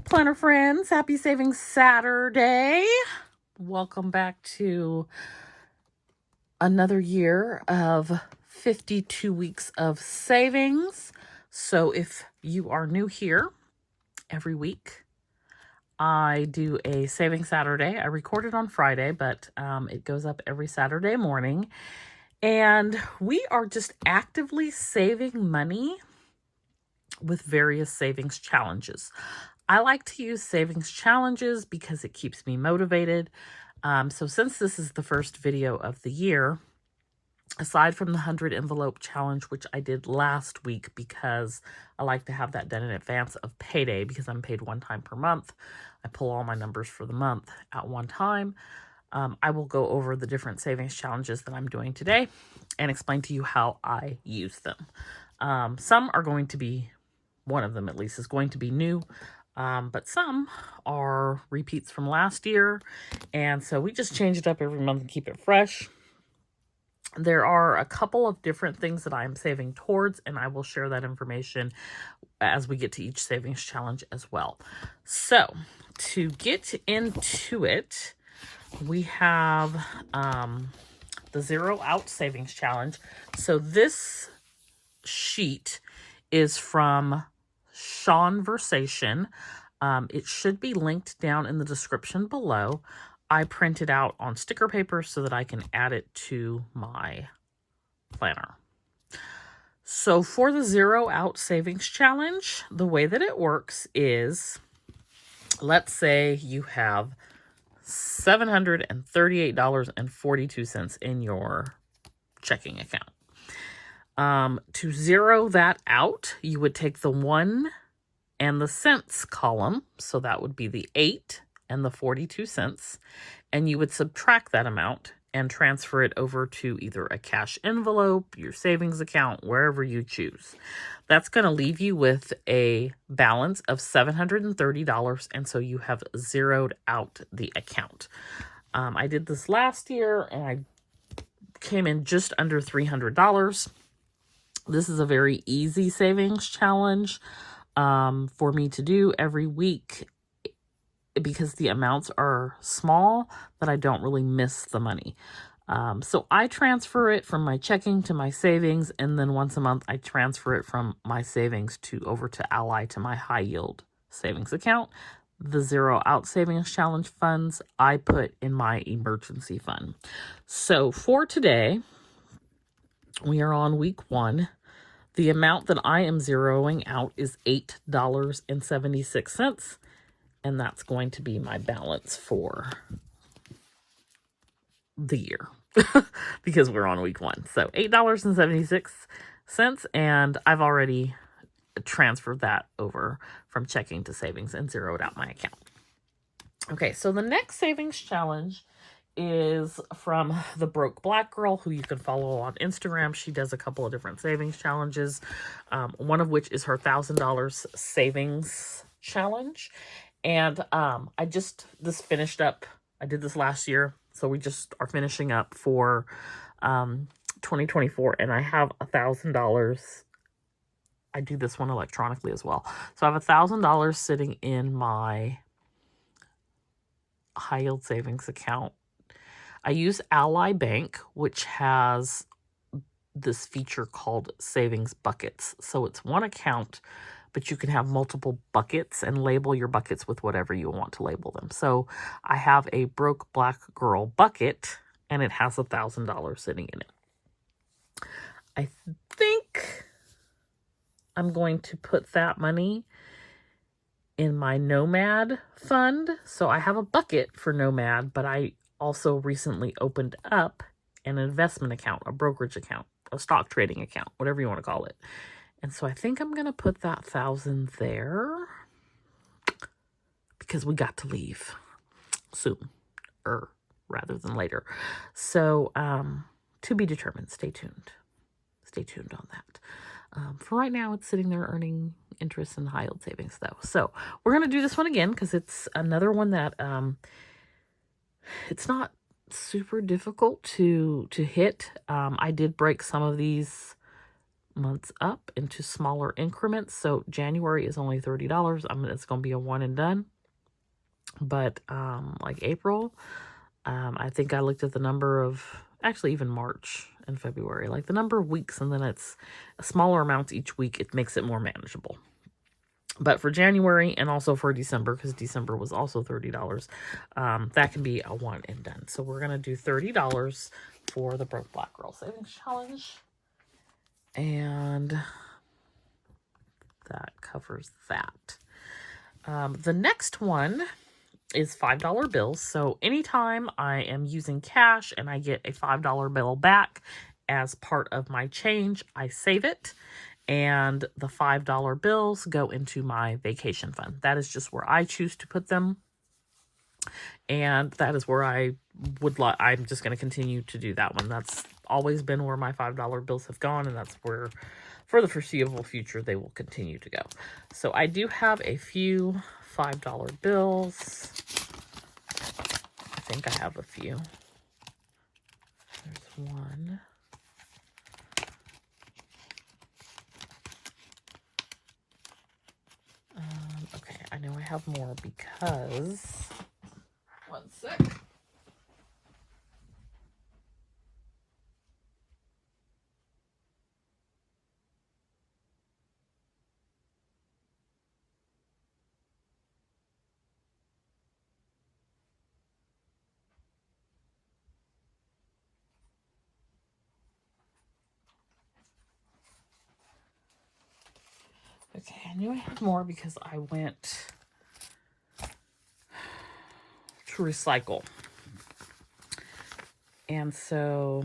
planner friends, happy Savings Saturday. Welcome back to another year of 52 weeks of savings. So if you are new here, every week I do a Savings Saturday. I record it on Friday, but it goes up every Saturday morning. And we are just actively saving money with various savings challenges. I like to use savings challenges because it keeps me motivated. So since this is the first video of the year, aside from the 100 envelope challenge, which I did last week because I like to have that done in advance of payday because I'm paid one time per month. I pull all my numbers for the month at one time. I will go over the different savings challenges that I'm doing today and explain to you how I use them. Some are going to be, one of them at least, is going to be new. But some are repeats from last year. And so we just change it up every month and keep it fresh. There are a couple of different things that I'm saving towards, and I will share that information as we get to each savings challenge as well. So to get into it, we have the Zero Out Savings Challenge. So this sheet is from Shonversation. It should be linked down in the description below. I print it out on sticker paper so that I can add it to my planner. So for the Zero Out Savings Challenge, the way that it works is, let's say you have $738.42 in your checking account. To zero that out, you would take the 1 and the cents column, so that would be the 8 and the 42 cents, and you would subtract that amount and transfer it over to either a cash envelope, your savings account, wherever you choose. That's going to leave you with a balance of $730, and so you have zeroed out the account. I did this last year, and I came in just under $300. This is a very easy savings challenge for me to do every week because the amounts are small, but I don't really miss the money. So I transfer it from my checking to my savings, and then once a month I transfer it from my savings over to Ally to my high yield savings account. The Zero Out Savings Challenge funds I put in my emergency fund. So for today, we are on week 1. The amount that I am zeroing out is $8.76, and that's going to be my balance for the year because we're on week 1. So $8.76, and I've already transferred that over from checking to savings and zeroed out my account. Okay, so the next savings challenge is from the Broke Black Girl, who you can follow on Instagram. She does a couple of different savings challenges, one of which is her $1,000 savings challenge. And I finished up. I did this last year, so we just are finishing up for 2024, and I have $1,000. I do this one electronically as well. So I have $1,000 sitting in my high yield savings account. I use Ally Bank, which has this feature called savings buckets. So it's one account, but you can have multiple buckets and label your buckets with whatever you want to label them. So I have a Broke Black Girl bucket, and it has $1,000 sitting in it. I think I'm going to put that money in my Nomad fund. So I have a bucket for Nomad, but I also recently opened up an investment account, a brokerage account, a stock trading account, whatever you want to call it. And so I think I'm going to put that $1,000 there because we got to leave soon, or rather than later. So to be determined. Stay tuned. Stay tuned on that. For right now, it's sitting there earning interest in high yield savings, though. So we're going to do this one again because it's another one that it's not super difficult to hit. I did break some of these months up into smaller increments. So January is only $30. It's going to be a one and done. But like April, I think I looked at the number of, actually even March and February, like the number of weeks, and then it's smaller amounts each week. It makes it more manageable. But for January and also for December, because December was also $30, that can be a one and done. So we're going to do $30 for the Broke Black Girl Savings Challenge. And that covers that. The next one is $5 bills. So anytime I am using cash and I get a $5 bill back as part of my change, I save it. And the $5 bills go into my vacation fund. That is just where I choose to put them. And that is where I'm just going to continue to do that one. That's always been where my $5 bills have gone. And that's where, for the foreseeable future, they will continue to go. So I do have a few $5 bills. I think I have a few. There's one. Okay, I know I have more because, one sec. Okay, I knew I had more because I went to recycle. And so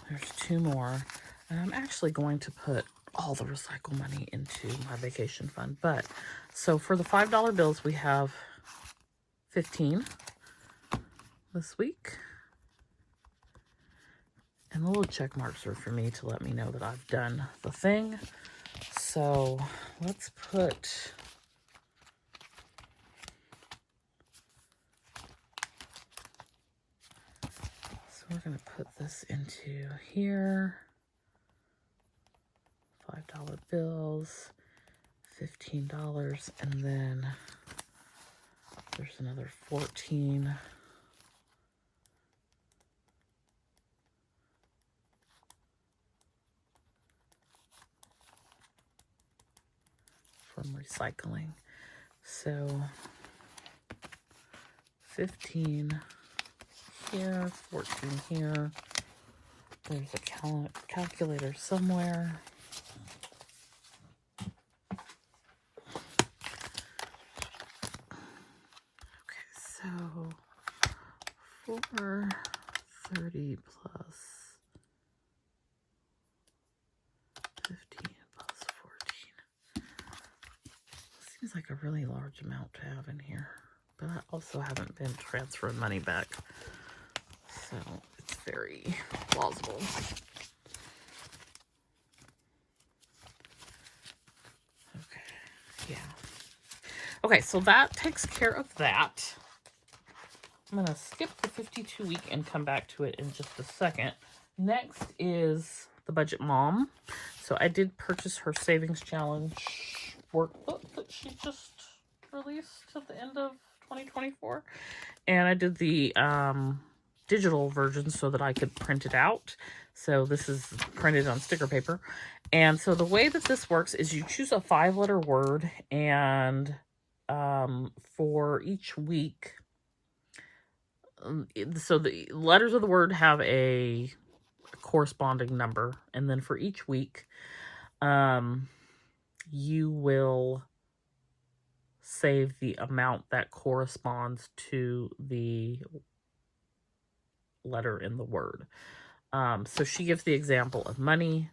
there's two more. And I'm actually going to put all the recycle money into my vacation fund. But so for the $5 bills, we have 15 this week. And the little check marks are for me to let me know that I've done the thing. So let's put, so we're going to put this into here. $5 bills, $15, and then there's another 14. From recycling. So 15 here, 14 here. There's a calculator somewhere. Okay, so 430 plus 15 plus 14. Seems like a really large amount to have in here. But I also haven't been transferring money back. So it's very plausible. Okay, yeah. Okay, so that takes care of that. I'm going to skip the 52 week and come back to it in just a second. Next is the Budget Mom. So I did purchase her Savings Challenge workbook that she just released at the end of 2024. And I did the digital version so that I could print it out. So this is printed on sticker paper. And so the way that this works is you choose a 5-letter word, and for each week, so the letters of the word have a corresponding number, and then for each week, you will save the amount that corresponds to the letter in the word. So she gives the example of money.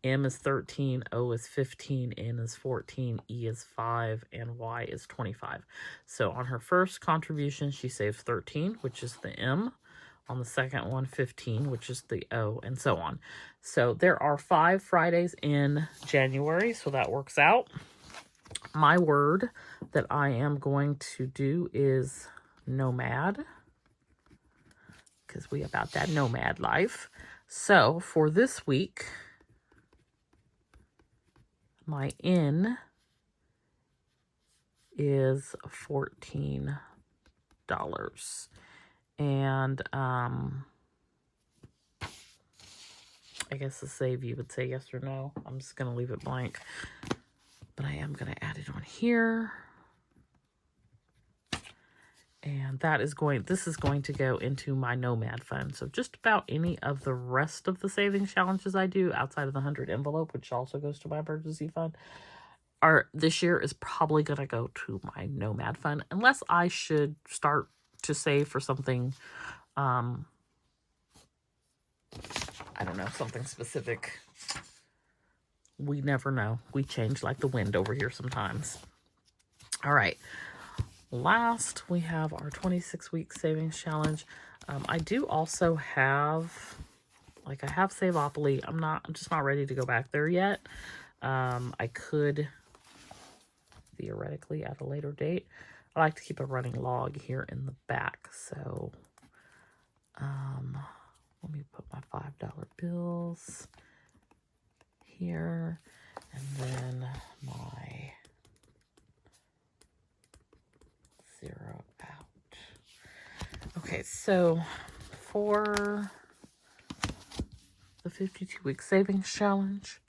M is 13, O is 15, N is 14, E is 5, and Y is 25. So on her first contribution, she saves 13, which is the M. On the second one, 15, which is the O, and so on. So there are 5 Fridays in January, so that works out. My word that I am going to do is nomad, because we about that nomad life. So for this week, my in is $14. And I guess to save, you would say yes or no. I'm just going to leave it blank. But I am going to add it on here. And this is going to go into my Nomad fund. So just about any of the rest of the savings challenges I do outside of the 100 envelope, which also goes to my emergency fund, this year is probably going to go to my Nomad fund, unless I should start to save for something, I don't know, something specific. We never know. We change like the wind over here sometimes. All right. Last, we have our 26-week savings challenge. I do also have, I have Saveopoly. I'm just not ready to go back there yet. I could theoretically at a later date. I like to keep a running log here in the back. So, let me put my $5 bills here, and then my 0 out. Okay, so for the 52-week savings challenge,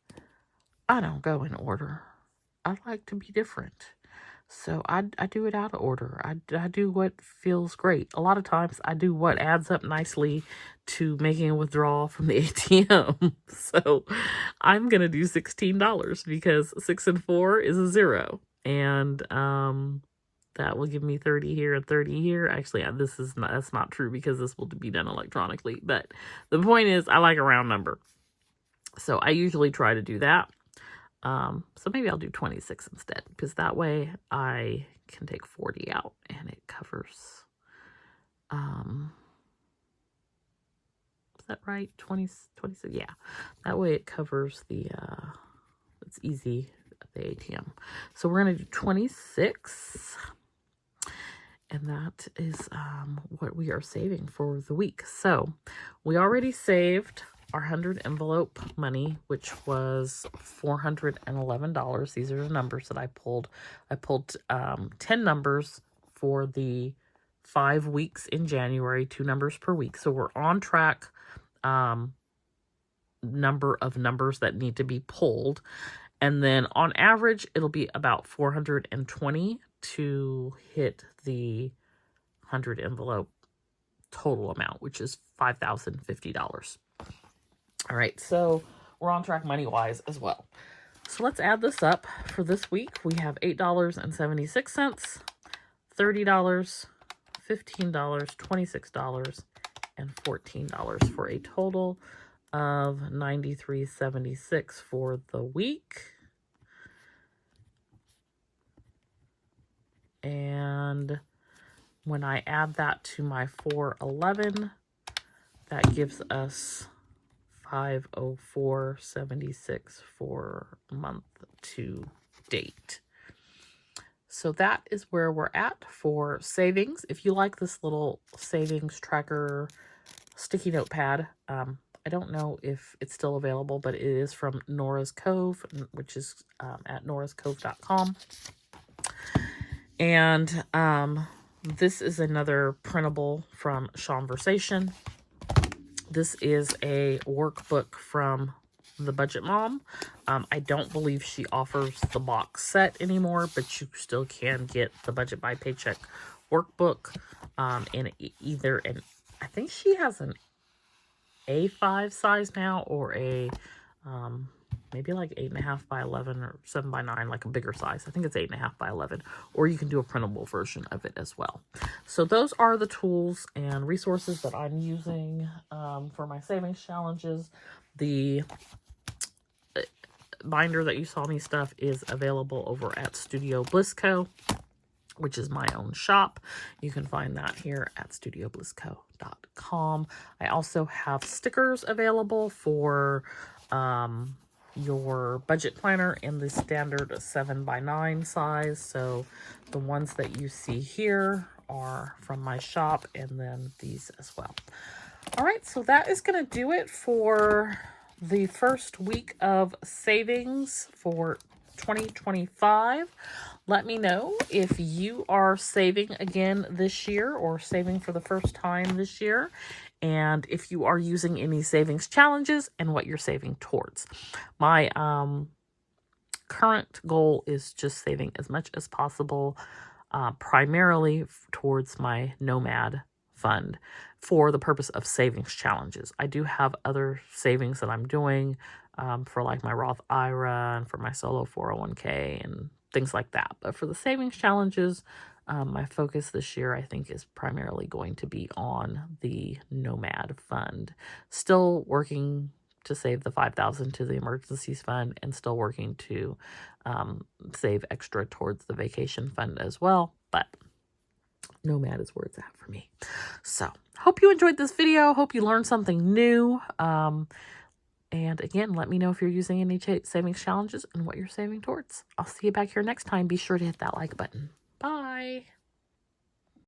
I don't go in order. I like to be different. So I do it out of order. I do what feels great. A lot of times I do what adds up nicely to making a withdrawal from the ATM. So I'm going to do $16 because 6 and 4 is a 0. And that will give me 30 here and 30 here. Actually, that's not true because this will be done electronically. But the point is, I like a round number. So I usually try to do that. So maybe I'll do 26 instead, because that way I can take 40 out and it covers, is that right? 26, yeah. That way it covers it's easy at the ATM. So we're going to do 26. And that is what we are saving for the week. So we already saved our 100 envelope money, which was $411. These are the numbers that I pulled. I pulled 10 numbers for the 5 weeks in January, 2 numbers per week. So we're on track, number of numbers that need to be pulled. And then on average, it'll be about 420 to hit the 100 envelope total amount, which is $5,050. All right, so we're on track money-wise as well. So let's add this up. For this week, we have $8.76, $30, $15, $26, and $14 for a total of $93.76 for the week. And when I add that to my 411, that gives us $504.76 for month to date. So that is where we're at for savings. If you like this little savings tracker sticky notepad, I don't know if it's still available, but it is from Nora's Cove, which is at norascove.com. And this is another printable from Shonversation. This is a workbook from the Budget Mom. I don't believe she offers the box set anymore, but you still can get the Budget by Paycheck workbook in either I think she has an A5 size now, or a maybe like 8.5 by 11 or 7 by 9, like a bigger size. I think it's 8.5 by 11, or you can do a printable version of it as well. So those are the tools and resources that I'm using for my savings challenges. The binder that you saw me stuff is available over at Studio Bliss Co, which is my own shop. You can find that here at studioblissco.com. I also have stickers available for your budget planner in the standard 7 by 9 size. So the ones that you see here are from my shop, and then these as well. All right, so that is going to do it for the first week of savings for 2025. Let me know if you are saving again this year or saving for the first time this year, and if you are using any savings challenges and what you're saving towards. My current goal is just saving as much as possible, primarily towards my Nomad fund for the purpose of savings challenges. I do have other savings that I'm doing for like my Roth IRA and for my solo 401k and things like that. But for the savings challenges, my focus this year, I think, is primarily going to be on the Nomad fund. Still working to save the $5,000 to the emergencies fund, and still working to save extra towards the vacation fund as well. But Nomad is where it's at for me. So hope you enjoyed this video. Hope you learned something new. And again, let me know if you're using any savings challenges and what you're saving towards. I'll see you back here next time. Be sure to hit that like button. Bye.